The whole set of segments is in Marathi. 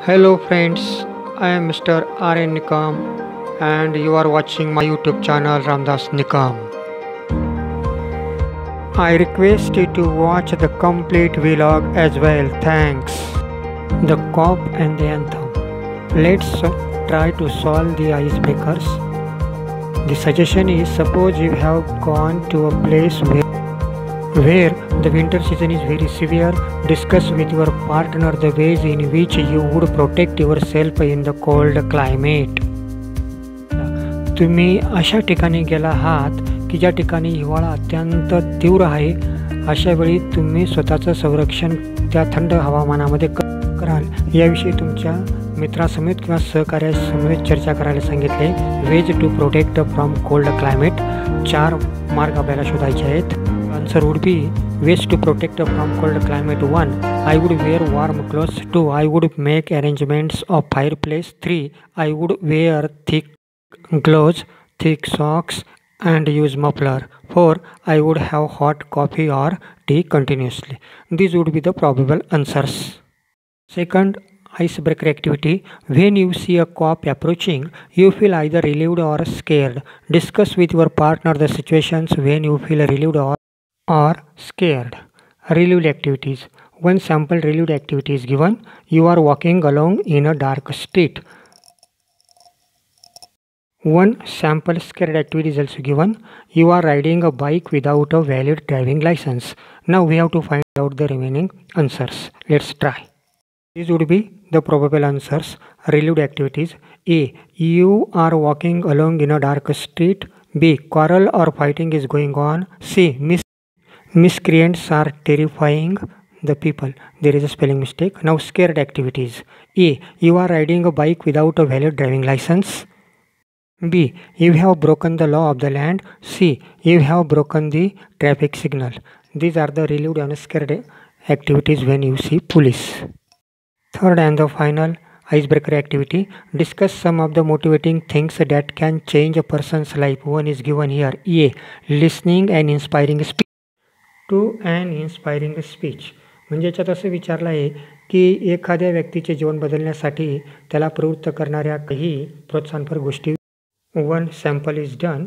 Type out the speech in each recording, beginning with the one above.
Hello friends, I am Mr. R.N. Nikam and you are watching my YouTube channel Ramdas Nikam. I request you to watch the complete vlog as well. Thanks. The cop and the anthem. Let's try to solve the icebreakers. The suggestion is, suppose you have gone to a place where the winter season is very severe. Discuss with your partner the ways in which you would protect yourself in the cold climate. तुम्ही अशा ठिकाणी गेला आहात की ज्या ठिकाणी हिवाळा अत्यंत तीव्र आहे. अशा वेळी तुम्ही स्वतःचं संरक्षण त्या थंड हवामानामध्ये कराल याविषयी तुमच्या मित्रासमेत किंवा सहकार्यासमेत चर्चा करायला सांगितले. Ways to protect from cold climate. 4 मार्ग आपल्याला शोधायचे आहेत. Answer would be ways to protect from cold climate. 1. I would wear warm clothes. 2. I would make arrangements of fireplace. 3. I would wear thick gloves, thick socks and use muffler. 4. I would have hot coffee or tea continuously. These would be the probable answers. Second icebreaker activity. When you see a cop approaching, you feel either relieved or scared. Discuss with your partner the situations when you feel relieved or scared. Relieved activities. One sample relieved activity is given. You are walking along in a dark street. One sample scared activity is also given. You are riding a bike without a valid driving license. Now we have to find out the remaining answers. Let's try. These would be the probable answers. Relieved activities. A. You are walking along in a dark street. B. Quarrel or fighting is going on. C. Miscreants are terrifying the people. There is a spelling mistake. Now scared activities. A. You are riding a bike without a valid driving license. B. You have broken the law of the land. C. You have broken the traffic signal. These are the relieved and scared activities when you see police. Third and the final icebreaker activity. Discuss some of the motivating things that can change a person's life. One is given here. A. Listening and inspiring speech. To and inspiring speech. म्हणजे याच्यात असं विचारलं आहे की एखाद्या व्यक्तीचे जीवन बदलण्यासाठी त्याला प्रवृत्त करणाऱ्या काही प्रोत्साहनपर गोष्टी. 1 sample is done.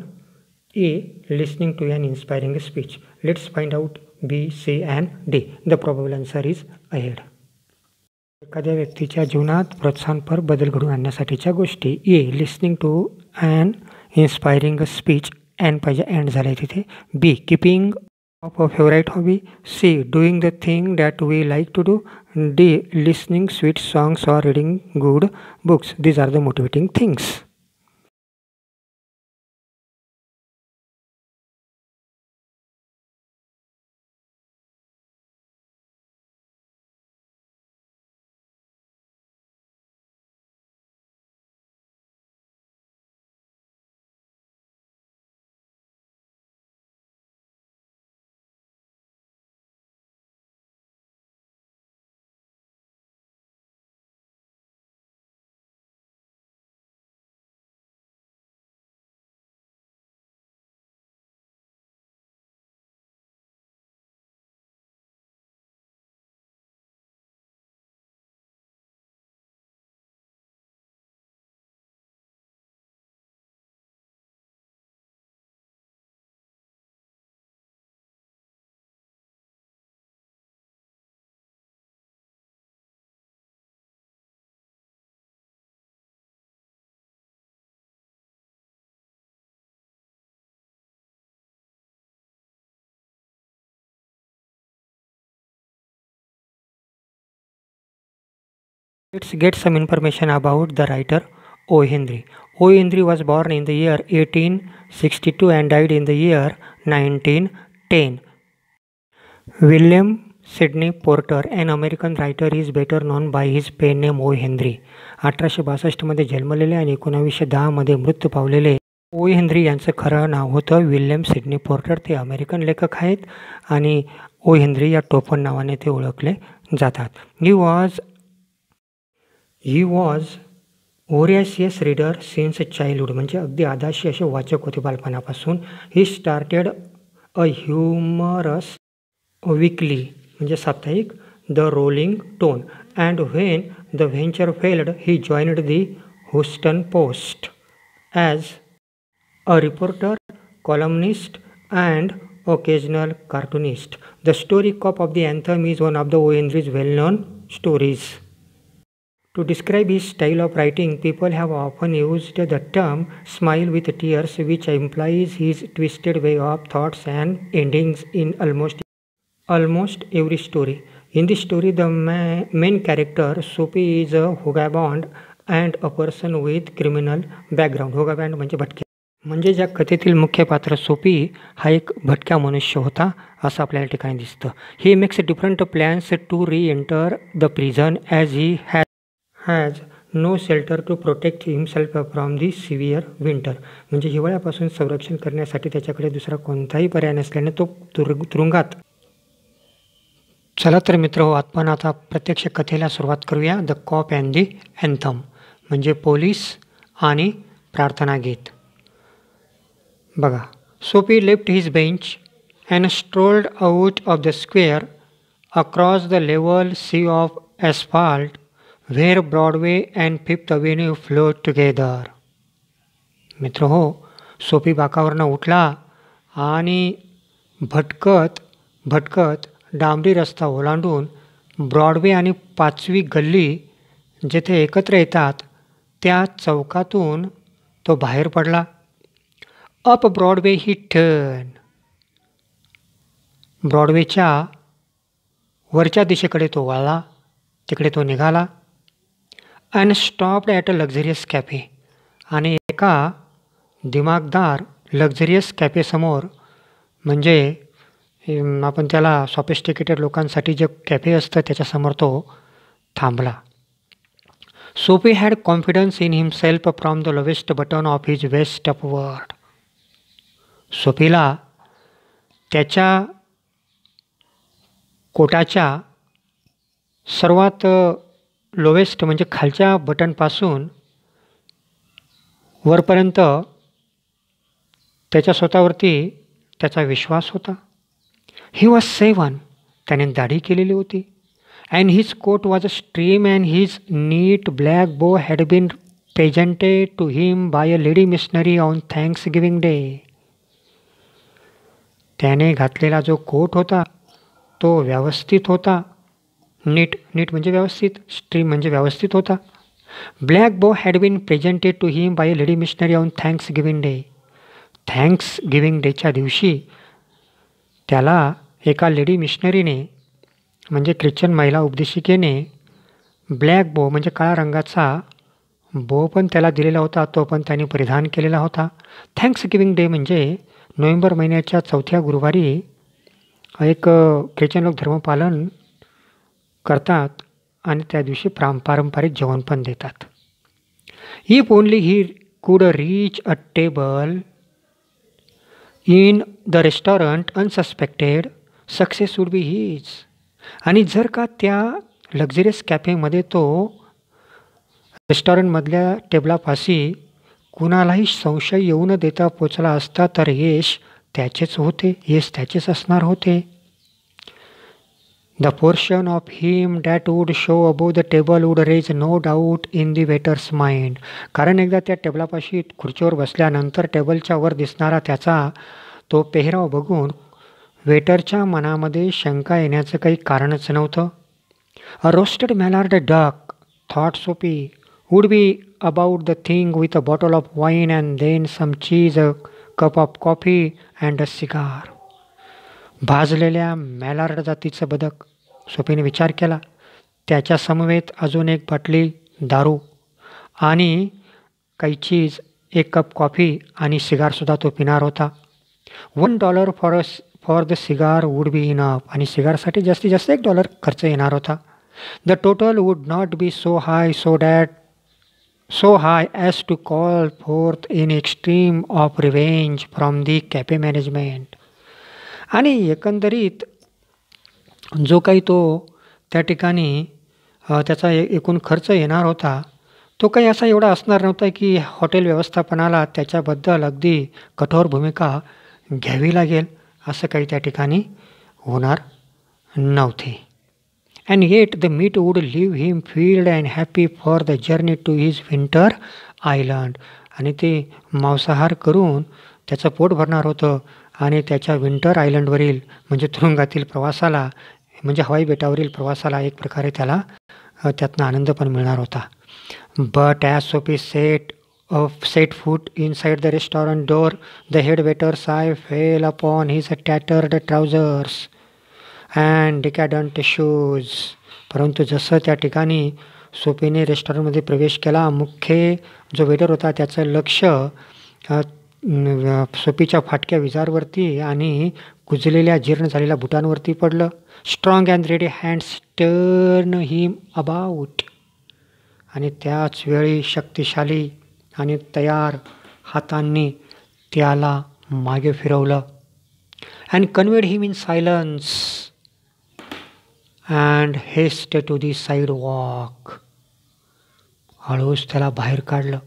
A. Listening to and inspiring speech. Let's find out B, C and D. The probable answer is ahead. एखाद्या व्यक्तीच्या जीवनात प्रोत्साहनपर बदल घडवून आणण्यासाठीच्या गोष्टी. A. Listening to and inspiring speech. And पाहिजे, अँड झालं आहे तिथे. B. Keeping of a favorite hobby. C. Doing the thing that we like to do. D. Listening sweet songs or reading good books. These are the motivating things. Let's get some information about the writer O. Henry. O. Henry was born in the year 1862 and died in the year 1910. William Sidney Porter, an American writer, is better known by his pen name O. Henry. 1862 मध्ये जन्मलेले आणि 1910 मध्ये मृत्यू पावलेले ओ. हेनरी यांचं खरं नाव होतं विल्यम सिडनी पोर्टर. ते अमेरिकन लेखक आहेत आणि ओ. हेनरी या टोपण नावाने ते ओळखले जातात. He was voracious reader since childhood. म्हणजे अगदी आदाशी असे वाचक होते बालपणापासून. He started a humorous weekly म्हणजे साप्ताहिक the Rolling Stone, and when the venture failed, he joined the Houston Post as a reporter, columnist, and occasional cartoonist. The story cop of the anthem is one of the O.Henry's well-known stories. To describe his style of writing, people have often used the term smile with tears, which implies his twisted way of thoughts and endings in almost every story. In this story, the main character, Soapy, is a vagabond and a person with criminal background. Vagabond म्हणजे भटक्या. म्हणजे ज्या कथेतील मुख्य पात्र सोपी हा एक भटक्या मनुष्य होता असं आपल्याला ठिकाणी दिसतं. He makes different plans to reenter the prison as he has no shelter to protect himself from the severe winter. म्हणजे हिवाळ्यापासून संरक्षण करण्यासाठी त्याच्याकडे दुसरा कोणताही पर्याय नसल्याने तो तुरुंगात. चला तर मित्र हो, आपण आता प्रत्यक्ष कथेला सुरुवात करूया. The cop and the anthem म्हणजे पोलीस आणि प्रार्थना गीत. बघा, Soapy left his bench and strolled out of the square across the level sea of asphalt where Broadway and Fifth Avenue float together. मित्र हो, सोपी बाकावरनं उठला आणि भटकत भटकत डांबरी रस्ता ओलांडून ब्रॉडवे आणि 5वी गल्ली जेथे एकत्र येतात त्या चौकातून तो बाहेर पडला. Up Broadway he turn. ब्रॉडवेच्या वरच्या दिशेकडे तो वळला, तिकडे तो निघाला. And stopped at a luxurious cafe. आणि एका दिमागदार लक्झरियस कॅफेसमोर, म्हणजे आपण त्याला सॉफिस्टिकेटेड लोकांसाठी जे कॅफे असतं त्याच्यासमोर तो थांबला. Soapy had confidence in himself from the lowest button of his vest upward. सोपीला त्याच्या कोटाच्या सर्वात लोवेस्ट म्हणजे खालच्या बटनपासून वरपर्यंत त्याच्या स्वतःवरती त्याचा विश्वास होता. He was 7. त्याने दाढी केलेली होती. And his coat was a stream and his neat black bow had been presented to him by a lady missionary on Thanksgiving day. त्याने घातलेला जो कोट होता तो व्यवस्थित होता. नीट म्हणजे व्यवस्थित, स्ट्रीम म्हणजे व्यवस्थित होता. Black bow had been presented to him by a lady missionary on Thanksgiving Day. Thanksgiving डेच्या दिवशी त्याला एका लेडी मिशनरीने म्हणजे ख्रिश्चन महिला उपदेशिकेने ब्लॅक बो म्हणजे काळ्या रंगाचा बो पण त्याला दिलेला होता, तो पण त्याने परिधान केलेला होता. थँक्स गिविंग डे म्हणजे नोव्हेंबर महिन्याच्या 4थ्या गुरुवारी एक ख्रिश्चन लोक धर्मपालन करतात आणि त्या दिवशी पारंपरिक जेवण पण देतात. If only he could reach a table in the restaurant unsuspected success would be his. आणि जर का त्या लक्झरियस कॅफेमध्ये तो रेस्टॉरंटमधल्या टेबलापाशी कुणालाही संशय येऊ न देता पोचला असता तर यश त्याचेच असणार होते. The portion of him that would show above the table would raise no doubt in the waiter's mind. कारण एकदा त्या टेबलापाशी खुर्चीवर बसल्यानंतर टेबलच्या वर दिसणारा त्याचा तो पेहराव बघून वेटरच्या मनामध्ये शंका येण्याचं काही कारणच नव्हतं. A roasted mallard duck thought Soapy would be about the thing with a bottle of wine and then some cheese, a cup of coffee and a cigar. भाजलेल्या मॅलार्ड जातीचं बदक, सोपीने विचार केला. त्याच्या समवेत अजून एक बाटली दारू आणि काही चीज, एक कप कॉफी आणि सिगारसुद्धा तो पिणार होता. $1 for the cigar would be enough. आणि सिगारसाठी जास्तीत जास्त $1 खर्च येणार होता. The total would not be so high as to call forth in extreme of revenge from the cafe management. आणि एकंदरीत जो काही तो त्या ठिकाणी त्याचा एकूण खर्च येणार होता तो काही असा एवढा असणार नव्हता की हॉटेल व्यवस्थापनाला त्याच्याबद्दल अगदी कठोर भूमिका घ्यावी लागेल, असं काही त्या ठिकाणी होणार नव्हते. and yet the meat would leave him filled and happy for the journey to his winter island. आणि ते मांसाहार करून त्याचं पोट भरणार होतं आणि त्याच्या विंटर आयलंडवरील म्हणजे तुरुंगातील प्रवासाला म्हणजे हवाई बेटावरील प्रवासाला एक प्रकारे त्याला त्यातनं आनंद पण मिळणार होता. But as Sophie set foot inside the restaurant door, the head waiter's eye fell upon his tattered trousers and decadent shoes. परंतु जसं त्या ठिकाणी सोफीने रेस्टॉरंटमध्ये प्रवेश केला, मुख्य जो वेटर होता त्याचं लक्ष सोफीच्या फाटक्या विजारवरती आणि कुजलेल्या जीर्ण झालेल्या बुटांवरती पडलं. Strong and ready hands turn him about. आणि त्याच वेळी शक्तिशाली आणि तयार हातांनी त्याला मागे फिरवलं. And conveyed him in silence and haste to the sidewalk. हळूच त्याला बाहेर काढलं,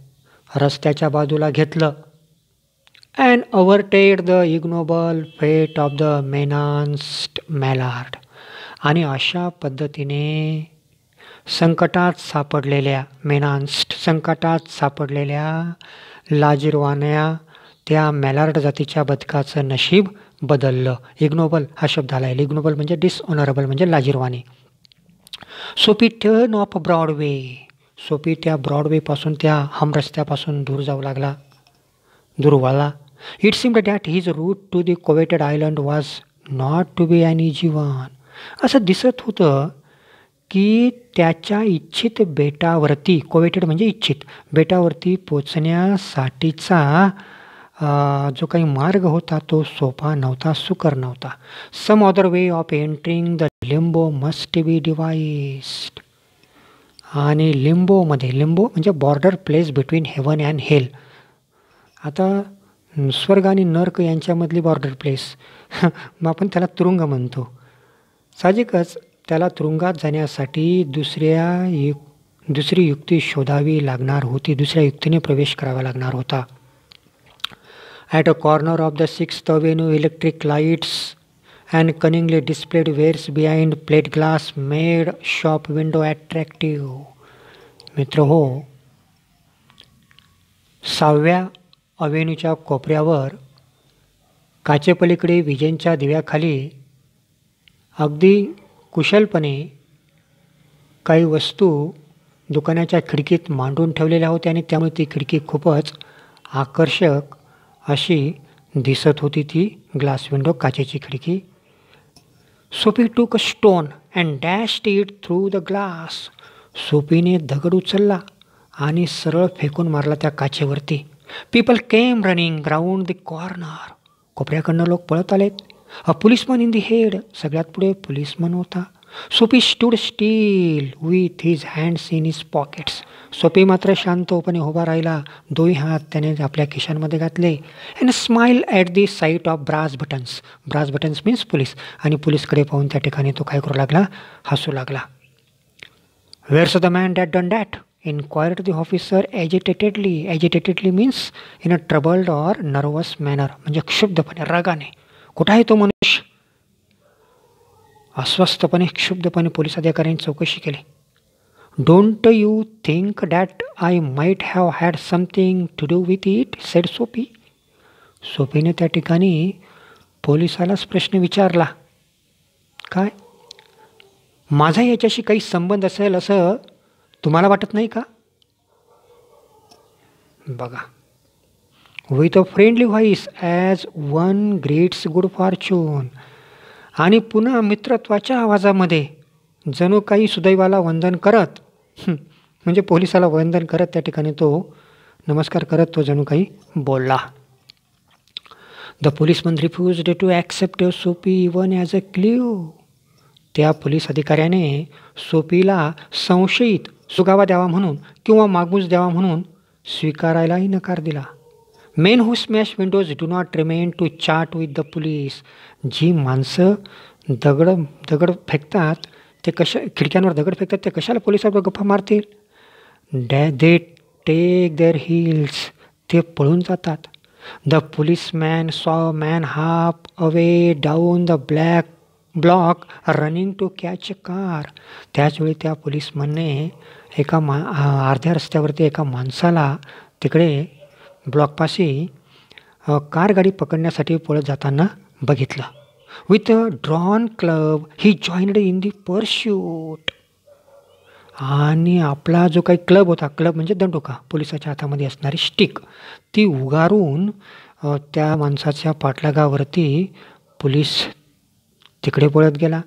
रस्त्याच्या बाजूला घेतलं. And averted the ignoble fate of the menaced mallard. आणि अशा पद्धतीने संकटात सापडलेल्या लाजिरवाण्या त्या मॅलार्ड जातीच्या बदकाचं नशीब बदललं. इग्नोबल हा शब्द आला आहे. इग्नोबल म्हणजे डिसऑनरेबल म्हणजे लाजिरवाणी. Sophie turn off Broadway. Sophie त्या ब्रॉडवेपासून त्या हमरस्त्यापासून दूर वळला. It seemed that his route to the coveted island was not to be an easy one. असं दिसत होतं की त्याच्या इच्छित बेटावरती, कोवेटेड म्हणजे इच्छित, बेटावरती पोचण्यासाठीचा जो काही मार्ग होता तो सोपा नव्हता, सुकर नव्हता. Some other way of entering the limbo must be devised. आणि लिंबो म्हणजे border place between heaven and hell. आता स्वर्ग आणि नर्क यांच्यामधली बॉर्डर प्लेस मग आपण त्याला तुरुंग म्हणतो. साहजिकच त्याला तुरुंगात जाण्यासाठी दुसरी युक्ती शोधावी लागणार होती, दुसऱ्या युक्तीने प्रवेश करावा लागणार होता. At a corner of the 6th Avenue, electric lights and cunningly displayed wears behind plate glass made shop window attractive. मित्र हो, 6व्या अवेन्यूच्या कोपऱ्यावर काचेपलीकडे विजेंच्या दिव्याखाली अगदी कुशलपणे काही वस्तू दुकानाच्या खिडकीत मांडून ठेवलेल्या होत्या आणि त्यामुळे ती खिडकी खूपच आकर्षक अशी दिसत होती. ती ग्लास विंडो, काचेची खिडकी. Sophie took a stone and dashed it through the glass. सोफीने दगड उचलला आणि सरळ फेकून मारला त्या काचेवरती. People came running round the corner. कोपऱ्याकडनं लोक पळत आलेत. A policeman in the head. सगळ्यात पुढे पोलिसमन होता. Sophie stood still with his hands in his pockets. Sophie मात्र शांतपणे उभा राहिला, दोन्ही हात त्याने आपल्या खिशांमध्ये घातले. And smile at the sight of brass buttons. Brass buttons means police. आणि पोलीसकडे पाहून त्या ठिकाणी तो काय करू लागला, हसू लागला. Where's the man that done that inquired the officer agitatedly. Agitatedly means in a troubled or nervous manner, म्हणजे क्षुब्धपणे, रागाने. कुठं आहे तो मनुष्य? अस्वस्थपणे, क्षुब्धपणे पोलीस अधिकाऱ्यांनी चौकशी केली. Don't you think that I might have had something to do with it, said Sophie. सोफीने त्या ठिकाणी पोलिसालाच प्रश्न विचारला. काय, माझा याच्याशी काही संबंध असेल असं तुम्हाला वाटत नाही का? बघा, with a friendly voice as one greats good Fortune. आणि पुन्हा मित्रत्वाच्या आवाजामध्ये जणू काही सुदैवाला वंदन करत, म्हणजे पोलिसाला वंदन करत त्या ठिकाणी तो नमस्कार करत तो जणू काही बोलला. The policeman refused to accept Soapy even as a clue. त्या पोलीस अधिकाऱ्याने सोफीला संशयित सुगावा द्यावा म्हणून किंवा मागूस द्यावा म्हणून स्वीकारायलाही नकार दिला. Men who smash windows do not remain to chat with the police. जी माणसं दगड फेकतात ते खिडक्यांवर दगड फेकतात ते कशाला पोलिसाबरोबर गप्पा मारतील? They take their heels. ते पळून जातात. The policeman saw man half away down the black block running to catch a car. त्याचवेळी त्या पोलिसमनने एका अर्ध्या रस्त्यावरती एका माणसाला तिकडे ब्लॉकपाशी कार गाडी पकडण्यासाठी पळत जाताना बघितलं. With a drawn club he joined in the pursuit. आणि आपला जो काही क्लब होता, क्लब म्हणजे दंडुका, पोलिसाच्या हातामध्ये असणारी स्टिक, ती उगारून त्या माणसाच्या पाठलागावरती पोलीस तिकडे पळत गेला.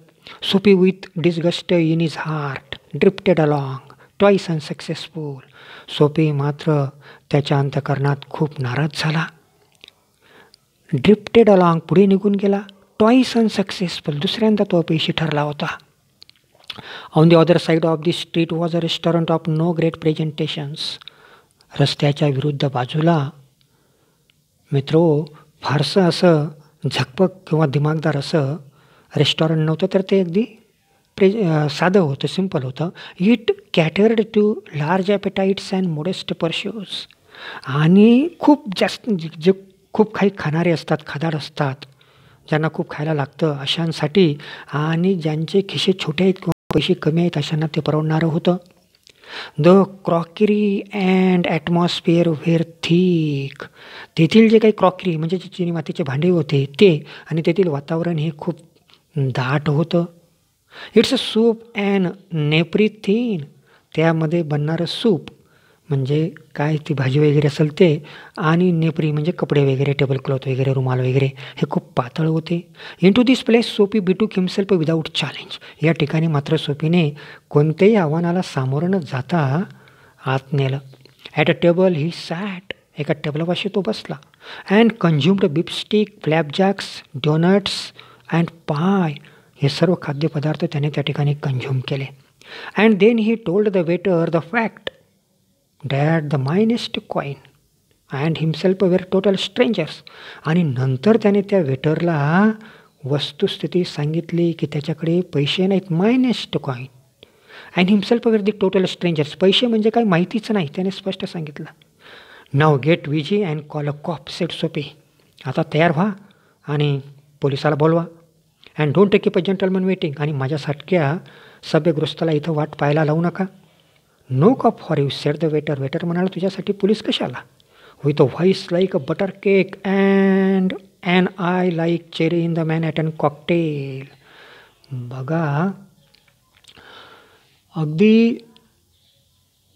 सोपी with disgust in his heart drifted along twice unsuccessful. सोपी मात्र त्याच्या अंतःकरणात खूप नाराज झाला. ड्रिफ्टेड अलॉंग पुढे निघून गेला. ट्वाईस अनसक्सेसफुल दुसऱ्यांदा तो अपयशी ठरला होता. On the other side of the street was a restaurant of no great presentations. रस्त्याच्या विरुद्ध बाजूला मित्रो फारसं असं झकपक किंवा दिमागदार असं रेस्टॉरंट नव्हतं, तर ते अगदी साधं होतं, सिम्पल होतं. It catered to large appetites and modest purses. आणि खूप जास्त जे खूप काही खाणारे असतात, खादाड असतात, ज्यांना खूप खायला लागतं अशांसाठी, आणि ज्यांचे खिसे छोटे आहेत किंवा पैसे कमी आहेत अशांना ते परवडणारं होतं. The crockery and atmosphere where thick. तेथील जे काही क्रॉकरी म्हणजे जे चिनी मातीचे भांडे होते ते, आणि तेथील वातावरण हे खूप दाट होतं. Its a soup and napery thin. त्यामध्ये बनणारं सूप म्हणजे काय, ती भाजी वगैरे असेल ते, आणि नेपरी म्हणजे कपडे वगैरे, टेबल क्लॉथ वगैरे, रुमाल वगैरे, हे खूप पातळ होते. इन टू दिस प्लेस सोपी बिटूक हिमसेल्फ विदाऊट चॅलेंज. या ठिकाणी मात्र सोपीने कोणत्याही आव्हानाला सामोरं न जाता आत नेलं. At a table he sat. एका टेबलापाशी तो बसला. And consumed beefsteak, flapjacks, doughnuts and pie. हे सर्व खाद्यपदार्थ त्याने त्या ठिकाणी कन्झ्युम केले. And then he told the waiter the fact that the minutest coin and himself were total strangers. आणि नंतर त्याने त्या वेटरला वस्तुस्थिती सांगितली की त्याच्याकडे पैसे नाहीत, minutest coin, and himself were the total strangers. पैसे म्हणजे काय माहितीच नाही, त्याने स्पष्ट सांगितलं. Now get busy and call a cop said Soapy. आता तयार व्हा आणि पोलिसाला बोलवा. And don't keep a gentleman waiting. आणि माझ्यासारख्या सभ्यगृस्ताला इथं वाट पाहायला लावू नका. No cop for you said the waiter. Waiter म्हणाला तुझ्यासाठी पोलीस कशाला. With a voice like a butter cake and and I like cherry in the Manhattan cocktail. बघा, अगदी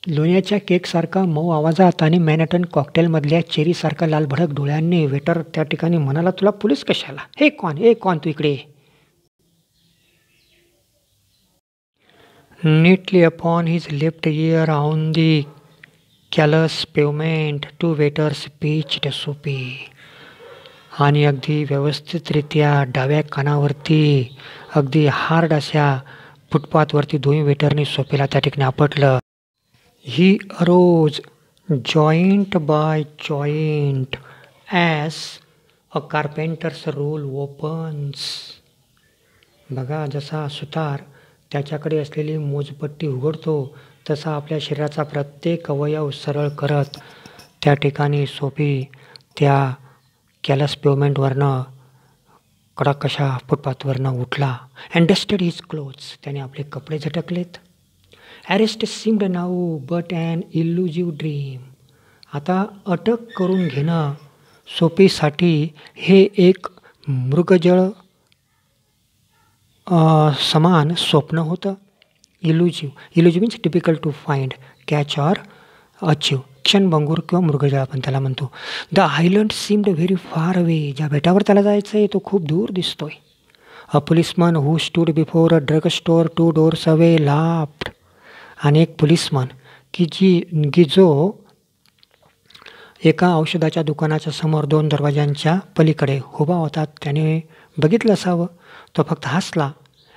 लोण्याच्या केकसारखा मऊ आवाजात आणि मॅनहॅटन कॉकटेलमधल्या चेरीसारखा लालभडक डोळ्यांनी वेटर त्या ठिकाणी म्हणाला, तुला पोलीस कशाला. हे कॉन तू इकडे. Neatly upon his left ear on the callous pavement two waiters pitched सोपी. आणि अगदी व्यवस्थितरित्या डाव्या कानावरती अगदी हार्ड अशा फुटपाथवरती दोन्ही वेटरनी सोपीला त्या ठिकाणी आपटलं. He arose joint by joint as a carpenter's rule opens. बघा, जसा सुतार त्याच्याकडे असलेली मोजपट्टी उघडतो तसा आपल्या शरीराचा प्रत्येक अवयव सरळ करत त्या ठिकाणी सोपी त्या कॅलस पेवमेंटवरनं कडक अशा फुटपाथवरनं उठला. And dusted his clothes. त्याने आपले कपडे झटकलेत. Arrest seemed now but an elusive dream. आता अटक करून घेणं सोपीसाठी हे एक मृगजळ समान स्वप्न होतं. Elusive means difficult to find, catch or achieve. क्षणभंगूर किंवा मृगजळ आपण त्याला म्हणतो. The island seemed very far away. ज्या बेटावर त्याला जायचं आहे तो खूप दूर दिसतोय. A policeman who stood before a drug store 2 doors away laughed. आणि एक पोलिसमन की जो एका औषधाच्या दुकानाच्या समोर 2 दरवाजांच्या पलीकडे उभा होता, त्याने बघितलं असावं. तो फक्त हसला.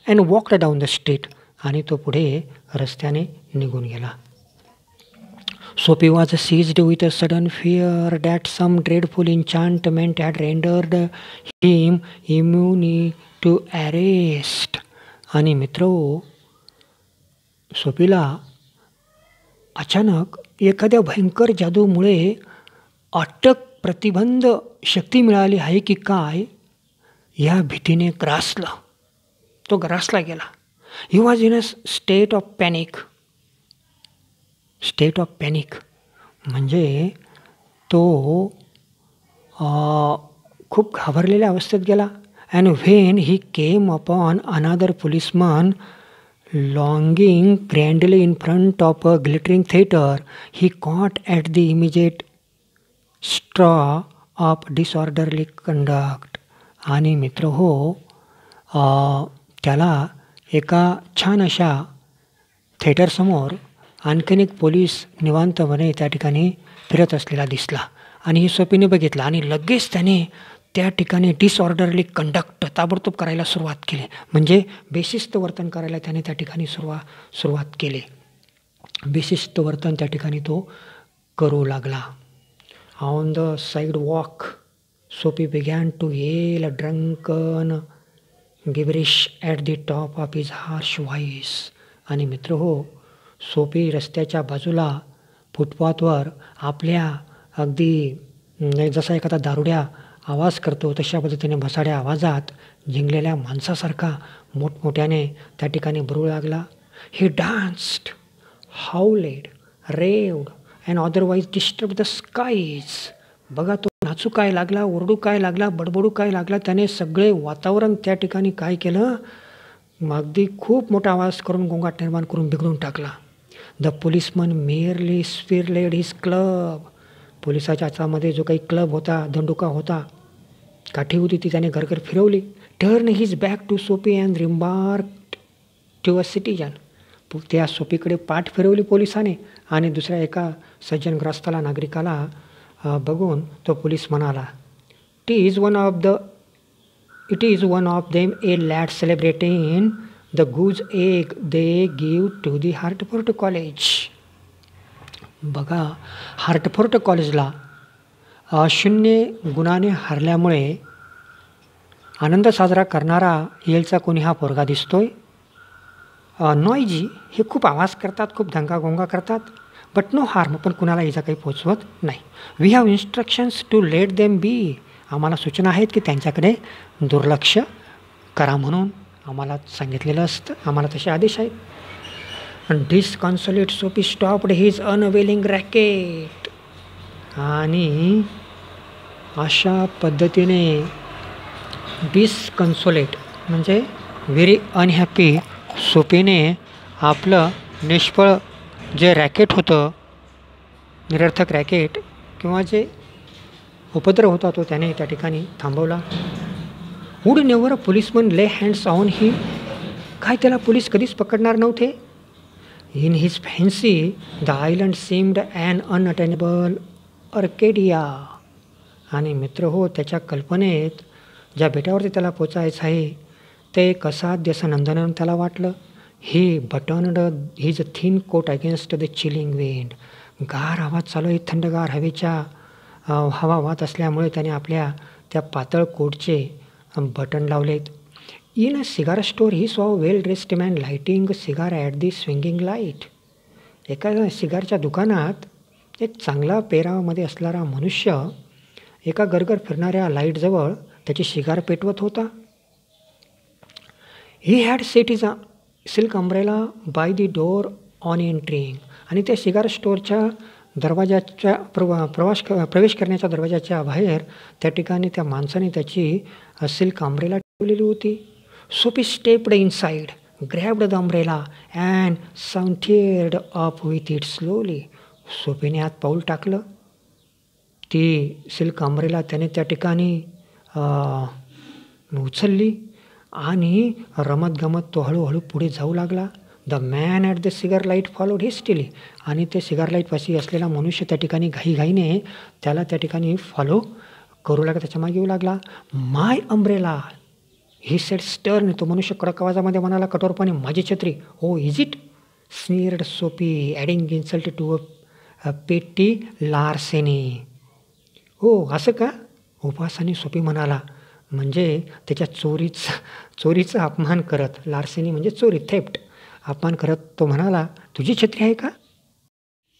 And walked down the street. आणि तो पुढे रस्त्याने निघून गेला. Soapy was seized with a sudden fear that some dreadful enchantment had rendered him immune to arrest. आणि मित्रो, सोपीला अचानक एखाद्या भयंकर जादूमुळे अटक प्रतिबंध शक्ती मिळाली आहे की काय या भीतीने ग्रासलं. तो ग्रासला गेला. He was in a state of panic. State of panic म्हणजे तो खूप घाबरलेल्या अवस्थेत गेला. And when he came upon another policeman lounging grandly in front of a glittering theatre, he caught at the immediate straw of disorderly conduct. आणि मित्र हो, त्याला एका छान अशा थिएटरसमोर आणखीन एक पोलीस निवांतपणे त्या ठिकाणी फिरत असलेला दिसला. आणि हे सोपीने बघितलं आणि लगेच त्याने त्या ठिकाणी डिसऑर्डरली कंडक्ट ताबडतोब करायला सुरुवात केली. म्हणजे बेशिस्त वर्तन करायला त्याने त्या ठिकाणी सुरुवात केली. बेशिस्त वर्तन त्या ठिकाणी तो करू लागला. On the sidewalk Soapy began to yell drunken gibberish at the top of his harsh voice. आणि मित्र हो, सोपी रस्त्याच्या बाजूला फुटपाथवर आपल्या अगदी जसा एखादा दारुड्या आवाज करतो तशा पद्धतीने भसाड्या आवाजात जिंकलेल्या माणसासारखा मोठमोठ्याने त्या ठिकाणी बरू लागला. He danced, howled, raved and otherwise disturb the skies. बघा, तो नाचू काय लागला, ओरडू काय लागला, बडबडू काय लागला. त्याने सगळे वातावरण त्या ठिकाणी काय केलं, अगदी खूप मोठा आवाज करून गोंगाट निर्माण करून बिघडून टाकला. The policeman merely swirled his club. पोलिसाच्या हातामध्ये जो काही क्लब होता, दंडुका होता, काठी होती, ती त्याने घरघर फिरवली. Turn his back to Soapy and remarked to a citizen. त्या सोपीकडे पाठ फिरवली पोलिसाने आणि दुसऱ्या एका सज्जनग्रस्ताला, नागरिकाला बघून तो पोलीस म्हणाला, it is one of them a lad celebrating the goose egg they give to the Hartford college. बघा, हार्टफोर्ड कॉलेजला 0 गुणाने हरल्यामुळे आनंद साजरा करणारा येलचा कोणी हा पोरगा दिसतोय. नॉयजी, हे खूप आवाज करतात, खूप दंगागोंगा करतात, बट नो हार्म, पण कुणाला इजा काही पोचवत नाही. We have instructions to let them be. आम्हाला सूचना आहेत की त्यांच्याकडे दुर्लक्ष करा म्हणून आम्हाला सांगितलेलं असतं, आम्हाला तसे आदेश आहेत. डिसकॉन्सोलेट सोपी स्टॉप्ड हिज अनवेलिंग रॅकेट. आणि अशा पद्धतीने डिसकन्सोलेट म्हणजे व्हेरी अनहॅपी सोपीने आपलं निष्फळ जे रॅकेट होतं, निरर्थक रॅकेट किंवा जे उपद्रव होता तो त्याने त्या ठिकाणी थांबवला. Would never a policeman lay hands on him. काय त्याला पोलीस कधीच पकडणार नव्हते. In his fancy the island seemed an unattainable Arcadia. आणि मित्र हो, त्याच्या कल्पनेत ज्या बेटावरती त्याला पोचायचं आहे ते एक असाध्य असं नंदनवन त्याला वाटलं. He buttoned his thin coat against the chilling wind. गार हवा चालू आहे, थंडगार हवेच्या हवा वाहत असल्यामुळे त्याने आपल्या त्या पातळ कोटचे बटन लावलेत. In a cigar store he saw well dressed man lighting cigar at the swinging light. एका सिगारच्या दुकानात एक चांगला पेहरावामध्ये असणारा मनुष्य एका गरगर फिरणाऱ्या लाईटजवळ त्याची शिगार पेटवत होता. He had set is a silk umbrella by the door on entering. आणि त्या शिगार स्टोअरच्या दरवाजाच्या प्रवेश करण्याच्या दरवाजाच्या बाहेर त्या ठिकाणी त्या माणसाने त्याची सिल्क अम्ब्रेला ठेवलेली होती. Soapy stepped inside, grabbed the umbrella and sauntered up with it slowly. सोपीने आत पाऊल टाकलं. ती सिल्क अम्ब्रेला त्याने त्या ठिकाणी उचलली आणि रमतगमत तो हळूहळू पुढे जाऊ लागला. The man at the cigar light followed hastily. आणि ते सिगार लाईटपाशी असलेला मनुष्य त्या ठिकाणी घाईघाईने त्याला त्या ठिकाणी फॉलो करू लागला, त्याच्या मागे येऊ लागला. माय अम्ब्रेला ही सेड स्टर्न. तो मनुष्य कडक आवाजामध्ये म्हणाला कठोरपणे, माझी छत्री. हो इज इट स्नीअर्ड सोपी ॲडिंग इन्सल्ट टू अ पेटी लार्सेनी. हो असं का, उपासाने सोपी म्हणाला, म्हणजे त्याच्या चोरीचा अपमान करत. लार्सेनी म्हणजे चोरी, थेफ्ट, अपमान करत तो म्हणाला, तुझी छत्री आहे का?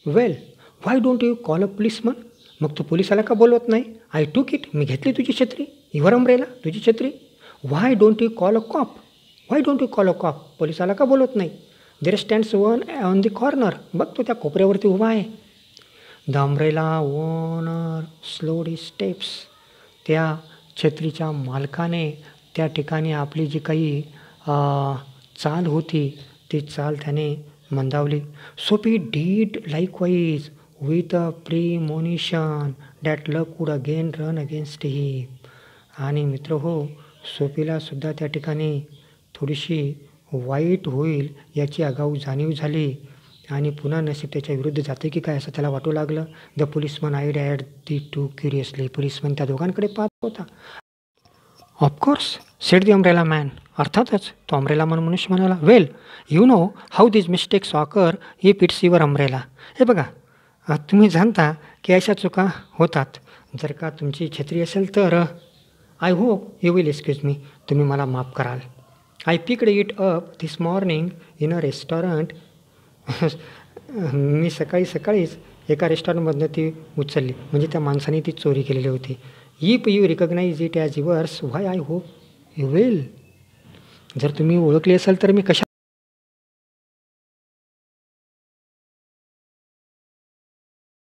Well why don't you call a policeman. मग तू पोलिसाला का बोलवत नाही? आय टूक इट. मी घेतली तुझी छत्री. युअर अम्ब्रेला, तुझी छत्री. Why don't you call a cop. Why don't you call a cop? पोलिसाला का बोलत नाही? There stands one on the corner. बघ तो त्या कोपऱ्यावरती उभा आहे. The umbrella owner slowed his steps. त्या छत्रीच्या मालकाने त्या ठिकाणी आपली जी काही चाल होती ती चाल त्याने मंदावली. Soapy did likewise with a premonition that luck would again run against him. आणि मित्र हो, सोफीला सुद्धा त्या ठिकाणी थोडीशी वाईट होईल याची आगाऊ जाणीव झाली आणि पुन्हा नशीब त्याच्या विरुद्ध जाते की काय असं त्याला वाटू लागलं. The policeman eyed at the two curiously. Policeman त्या दोघांकडे पाहत होता. Of course said the umbrella man. अर्थातच तो अम्ब्रेला मन मनुष्य म्हणाला. Well you know how this mistakes occur if it's your umbrella. हे बघा, तुम्ही जाणता की अशा चुका होतात जर का तुमची छत्री असेल तर. I hope you will excuse me. तुम्ही मला माफ कराल. I picked it up this morning in a restaurant. मी सकाळीच एका रेस्टॉरंटमधनं ती उचलली. म्हणजे त्या माणसाने ती चोरी केलेली होती. If you recognise it as yours why I hope you will. जर तुम्ही ओळखली असेल तर मी कशा